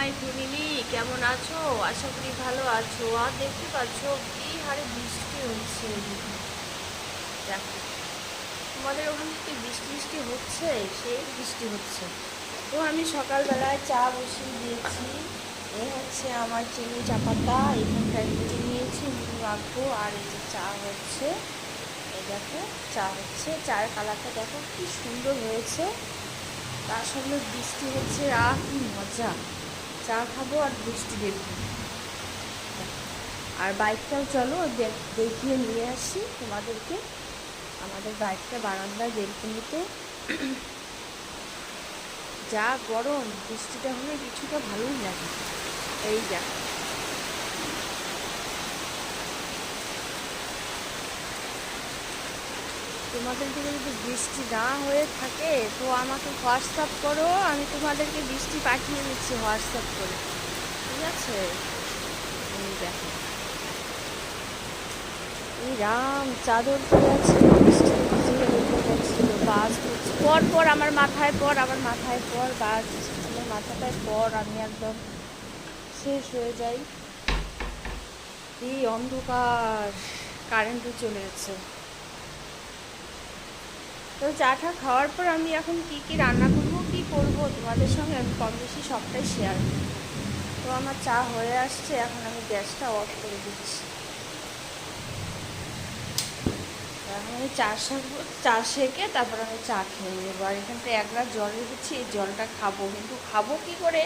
My family, কেমন আছো? আশা করি ভালো আছো। আর দেখতে পাচ্ছ কি হারে বৃষ্টি হচ্ছে। দেখো, তোমাদের ওখানে কি বৃষ্টি বৃষ্টি হচ্ছে? সেই বৃষ্টি হচ্ছে। তো আমি সকালবেলায় চা বসিয়ে দিয়েছি। এ হচ্ছে আমার চিনি চা পাতা, এখানটায় নিয়ে নিয়েছি, মুড়ি মাখবো। আর এই যে চা হচ্ছে, এই দেখো চা হচ্ছে। চায়ের কালারটা দেখো কি সুন্দর হয়েছে, তার সঙ্গে বৃষ্টি হচ্ছে। কি মজা! চা খাবো আর বৃষ্টি দেখবো। আর বাইকটাও চলো দেখিয়ে নিয়ে আসি তোমাদেরকে। আমাদের বাইকটা বারান্দায় বেলকনিতে। যা গরম, বৃষ্টিটা হলে কিছুটা ভালোই লাগে। এই দেখো, তোমাদের দিকে যদি বৃষ্টি না হয়ে থাকে তো আমাকে হোয়াটসঅ্যাপ করো, আমি তোমাদেরকে বৃষ্টি পাঠিয়ে দিচ্ছি হোয়াটসঅ্যাপ করে, ঠিক আছে? এই দেখো, এই রাম চাদর পরে আছে, বৃষ্টি ভিজে উঠে যাচ্ছিল। বাস পর পর আমার মাথায় পর, আমার মাথায় পর, বাস আমার মাথাটায় পর, আমি একদম শেষ হয়ে যাই। এই অন্ধকার, কারেন্টও চলে গেছে। তো চাটা খাওয়ার পর আমি এখন কি কি রান্না করবো, কি করব তোমাদের সঙ্গে আমি কম বেশি সবটাই শেয়ার করি। তো আমার চা হয়ে আসছে, এখন আমি গ্যাসটা অফ করে দিচ্ছি। এখন আমি চা সেকে তারপর আমি চা খেয়ে নেবো। আর এখানটা এক গ্লাস জল রেখেছি, এই জলটা খাবো, কিন্তু খাবো কি করে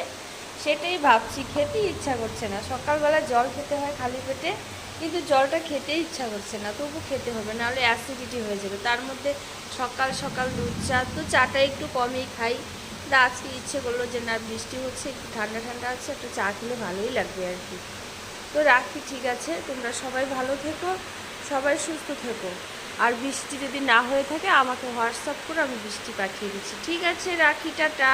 সেটাই ভাবছি। খেতেই ইচ্ছা করছে না। সকালবেলা জল খেতে হয় খালি পেটে, কিন্তু জলটা খেতেই ইচ্ছা করছে না। তবু খেতে হবে, নাহলে অ্যাসিডিটি হয়ে যাবে। তার মধ্যে সকাল সকাল দুধ চা, তো চাটা একটু কমই খাই। কিন্তু আজকে ইচ্ছে করলো যে না, বৃষ্টি হচ্ছে, একটু ঠান্ডা ঠান্ডা আছে, একটু চা খেলে ভালোই লাগবে আর কি। তো রাখি, ঠিক আছে? তোমরা সবাই ভালো থেকো, সবাই সুস্থ থেকো। আর বৃষ্টি যদি না হয়ে থাকে আমাকে হোয়াটসঅ্যাপ করে, আমি বৃষ্টি পাঠিয়ে দিচ্ছি, ঠিক আছে? রাখি, টাটা।